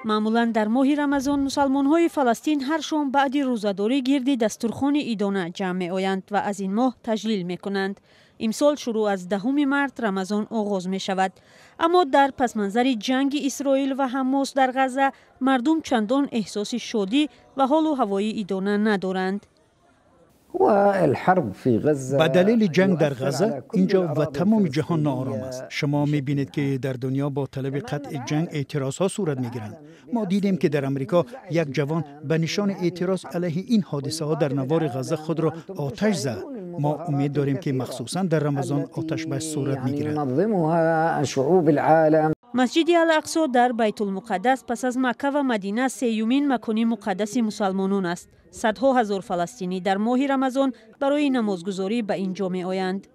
معمولا در ماه رمضان مسلمان‌های فلسطین هر شام بعد روزه‌داری گرد دسترخوان ایدانه جمع می‌آیند و از این ماه تجلیل می‌کنند. امسال شروع از 10 مارس رمضان آغاز می‌شود. اما در پسمنظر جنگ اسرائیل و حماس در غزه مردم چندان احساس شادی و حال و هوای ایدانه ندارند. به دلیل جنگ در غزه اینجا و تمام جهان ناآرام است. شما می‌بینید که در دنیا با طلب قطع جنگ اعتراض‌ها صورت می‌گیرند. ما دیدیم که در امریکا یک جوان به نشان اعتراض علیه این حادثه‌ها در نوار غزه خود را آتش زد. ما امید داریم که مخصوصاً در رمضان آتش بس صورت می‌گیرد. مسجد الاقصی در بیت المقدس پس از مکه و مدینه سیومین مکان مقدس مسلمانان است. صدها هزار فلسطینی در ماه رمضان برای نمازگزاری به اینجا می آیند.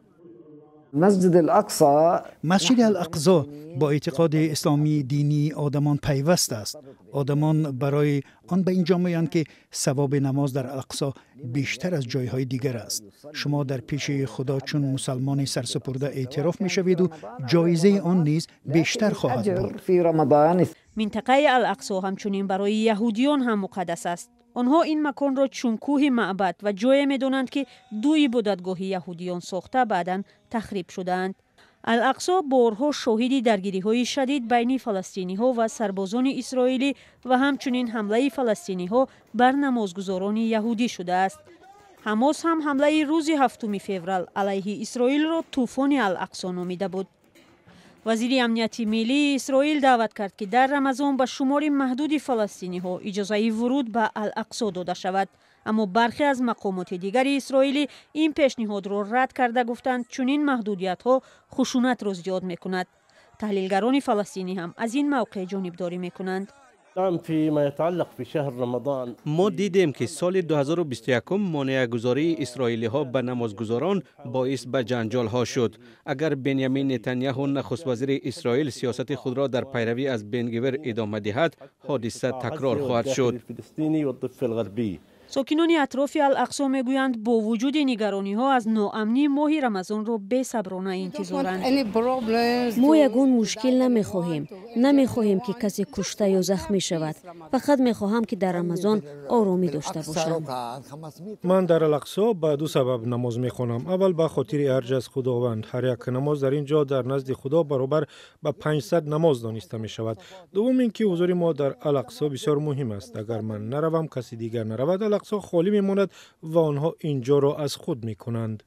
مسجد الاقصی با اعتقاد اسلامی دینی آدمان پیوست است. آدمان برای آن به اینجا میآیند که ثواب نماز در الاقصی بیشتر از جایهای دیگر است. شما در پیش خدا چون مسلمان سرسپرده اعتراف میشوید و جایزه آن نیز بیشتر خواهد بود. منطقه الاقصی همچنین برای یهودیان هم مقدس است. آنها این مکان را چون کوه معبد و جای می‌دانند که دو عبادتگاه یهودیان ساخته بعداً تخریب شدند. الاقصی بارها شاهد درگیری‌های شدید بین فلسطینی‌ها و سربازان اسرائیلی و همچنین حمله فلسطینی‌ها بر نمازگزاران یهودی شده است. حماس هم حمله روز 7 فوریه علیه اسرائیل را طوفان الاقصی نامیده بود. وزیر امنیت ملی اسرائیل دعوت کرد که در رمضان به شمار محدود فلسطینی‌ها اجازه ورود به الاقصی داده شود. اما برخی از مقامات دیگر اسرائیلی این پیشنهاد را رد کرده گفتند چنین محدودیت‌ها خشونت را زیاد می‌کند. تحلیلگران فلسطینی هم از این موقع جانبداری می‌کنند. ما دیدیم که سال 2021 مانع گذاری اسرائیلی ها به نمازگزاران باعث به جنجال ها شد. اگر بنیامین نتانیاهو نخست وزیر اسرائیل سیاست خود را در پیروی از بن گویر ادامه دهد، حادثه تکرار خواهد شد. ساکنان اطراف الاقصی میگویند با وجود نگرانی ها از ناامنی ماه رمضان را بی‌صبرانه انتظارند. ما یگان مشکل نمیخواهیم که کسی کشته یا زخمی شود. فقط میخواهم که در رمضان آرامی داشته باشم. من در الاقصی به دو سبب نماز میخوانم. اول به خاطر ارج از خداوند. هر یک نماز در اینجا در نزد خدا برابر به 500 نماز دانسته می شود. دوم اینکه حضور ما در الاقصی بسیار مهم است. اگر من نروم کسی دیگر نرود الاقصی خالی میماند و آنها اینجا را از خود میکنند.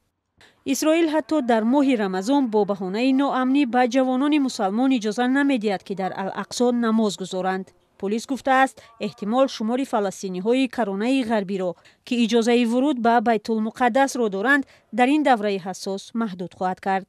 اسرائیل حتی در ماه رمضان با بهانه ناامنی به جوانان مسلمان اجازه نمیدهد که در الاقصی نماز گذارند. پلیس گفته است احتمال شمار فلسطینی‌های کرانه غربی را که اجازه ورود به بیت المقدس را دارند در این دوره حساس محدود خواهد کرد.